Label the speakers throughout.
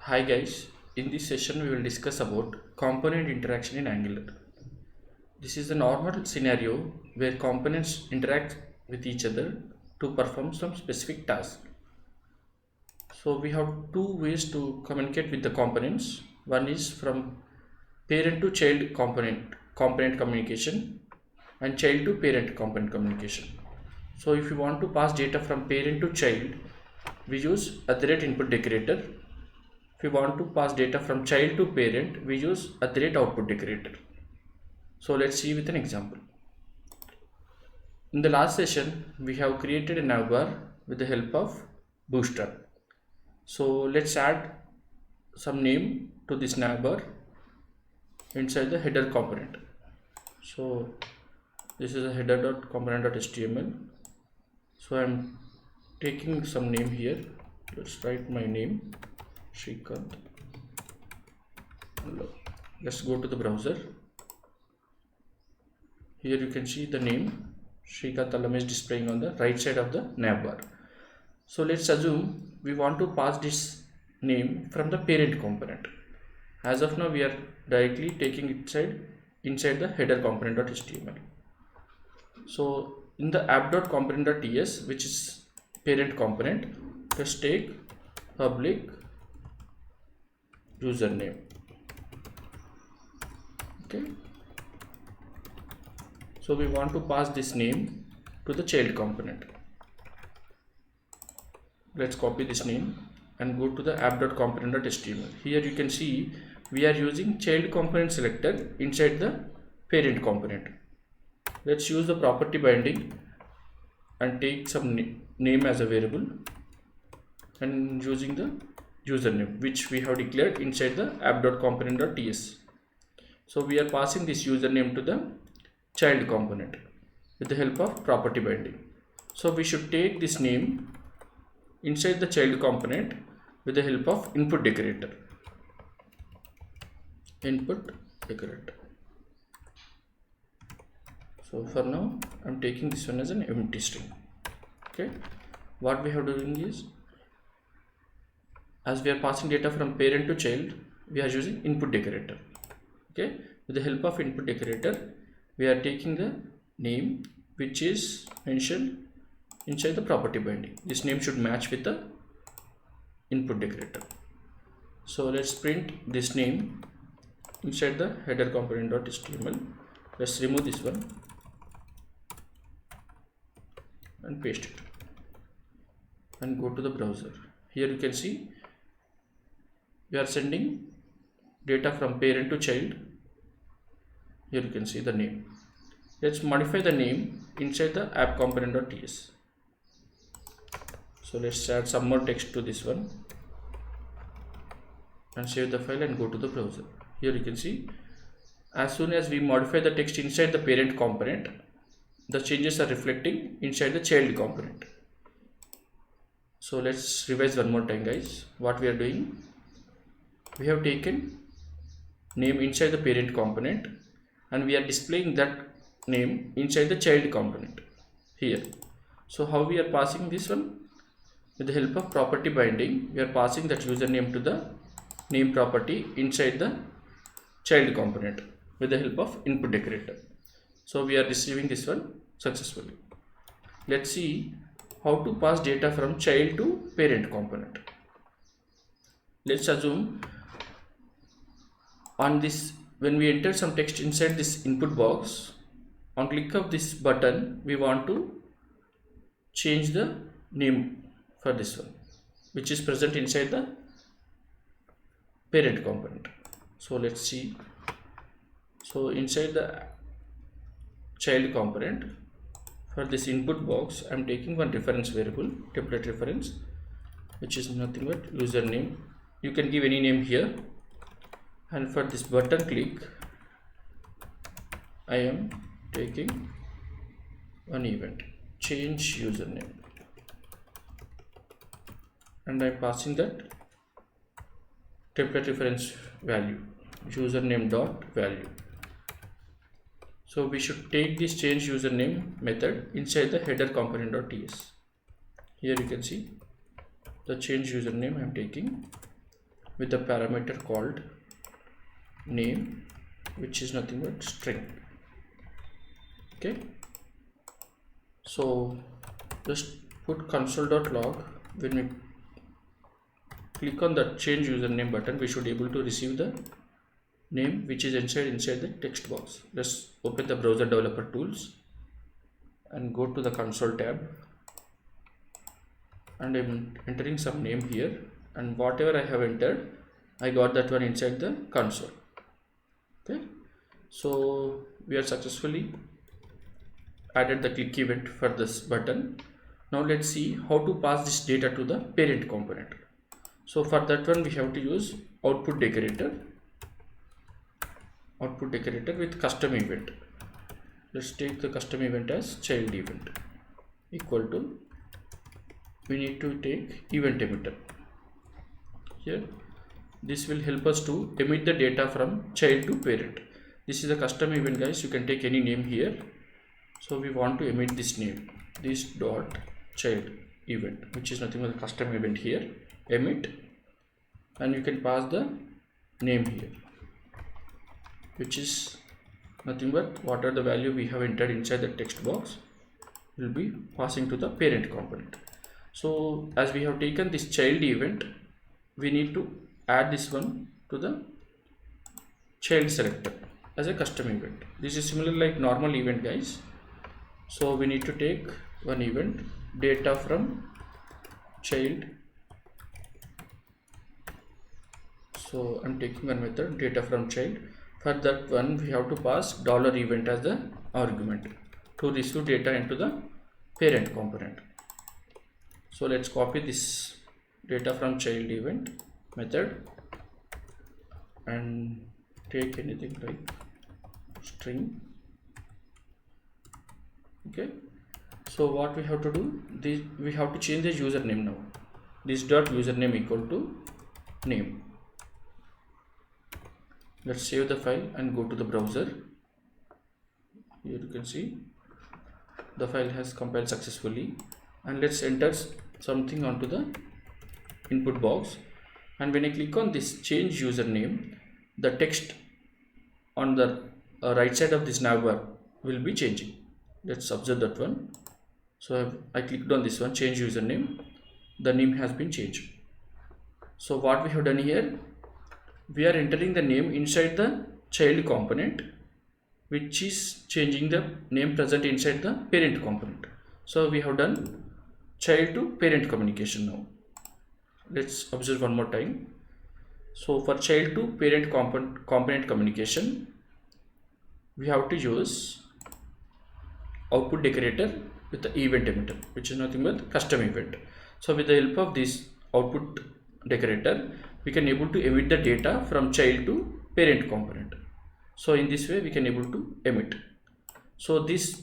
Speaker 1: Hi guys, in this session we will discuss about component interaction in Angular. This is a normal scenario where components interact with each other to perform some specific task. So we have two ways to communicate with the components. One is from parent to child component communication and child to parent component communication. So if you want to pass data from parent to child, we use @input decorator. If we want to pass data from child to parent, we use @output decorator. So let's see with an example. In the last session, we have created a navbar with the help of Bootstrap. So let's add some name to this navbar inside the header component. So this is a header.component.html. So I'm taking some name here. Let's write my name, Shrikant. Let's go to the browser. Here you can see the name Shrikant Allam is displaying on the right side of the navbar. So let's assume we want to pass this name from the parent component. As of now, we are directly taking it inside the header component.html. So in the app.component.ts, which is parent component, let's take public username. Okay. So we want to pass this name to the child component. Let's copy this name and go to the app.component.html. Here you can see we are using child component selector inside the parent component. Let's use the property binding and take some name as a variable and using the username which we have declared inside the app.component.ts. So we are passing this username to the child component with the help of property binding. So we should take this name inside the child component with the help of input decorator. So for now I'm taking this one as an empty string. Okay, what we have doing is, as we are passing data from parent to child, we are using input decorator. Okay, with the help of input decorator we are taking the name which is mentioned inside the property binding. This name should match with the input decorator. So let's print this name inside the header component.html. Let's remove this one and paste it and go to the browser. Here you can see we are sending data from parent to child. Here you can see the name. Let's modify the name inside the app component.ts. So let's add some more text to this one and save the file and go to the browser. Here you can see as soon as we modify the text inside the parent component, the changes are reflecting inside the child component. So let's revise one more time guys. What we are doing, we have taken name inside the parent component and we are displaying that name inside the child component here. So how we are passing this one? With the help of property binding, we are passing that username to the name property inside the child component with the help of input decorator. So we are receiving this one successfully. Let's see how to pass data from child to parent component. Let's assume on this, when we enter some text inside this input box, on click of this button we want to change the name for this one which is present inside the parent component. So let's see. So inside the child component, for this input box I'm taking one reference variable, template reference, which is nothing but username. You can give any name here, and for this button click I am taking one event, change username, and I'm passing that template reference value, username dot value. So we should take this change username method inside the header component.ts. Here you can see the change username I'm taking. with the parameter called name, which is nothing but string. Okay, so just put console.log. When we click on the change username button, we should be able to receive the name which is inside the text box. Let's open the browser developer tools and go to the console tab, and I'm entering some name here, and whatever I have entered, I got that one inside the console. Okay, so we are successfully added the click event for this button. Now let's see how to pass this data to the parent component. So for that one, we have to use output decorator with custom event. Let's take the custom event as child event equal to, we need to take event emitter here. This will help us to emit the data from child to parent. This is a custom event, guys. You can take any name here. So we want to emit this name, this dot child event, which is nothing but a custom event here, emit, and you can pass the name here, which is nothing but what are the value we have entered inside the text box will be passing to the parent component. So as we have taken this child event, we need to add this one to the child selector as a custom event. This is similar like normal event, guys. So we need to take one event, data from child. So I'm taking one method, data from child. For that one, we have to pass $event as the argument to receive data into the parent component. So let's copy this data from child event method and take anything like string. Okay, so what we have to do, we have to change the username now. This dot username equal to name. Let's save the file and go to the browser. Here you can see the file has compiled successfully, and let's enter something onto the input box. And when I click on this change username, the text on the right side of this navbar will be changing. Let's observe that one. So I clicked on this one, change username, the name has been changed. So what we have done here, we are entering the name inside the child component, which is changing the name present inside the parent component. So we have done child to parent communication now. Let's observe one more time. So for child to parent component communication, we have to use output decorator with the event emitter, which is nothing but custom event. So with the help of this output decorator, we can able to emit the data from child to parent component. So in this way we can able to emit. So this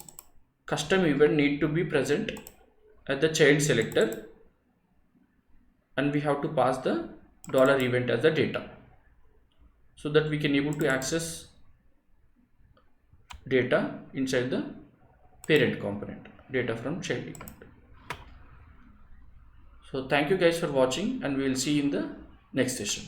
Speaker 1: custom event need to be present at the child selector, and we have to pass the $event as the data, so that we can able to access data inside the parent component, data from child event. So thank you guys for watching, and we will see you in the next session.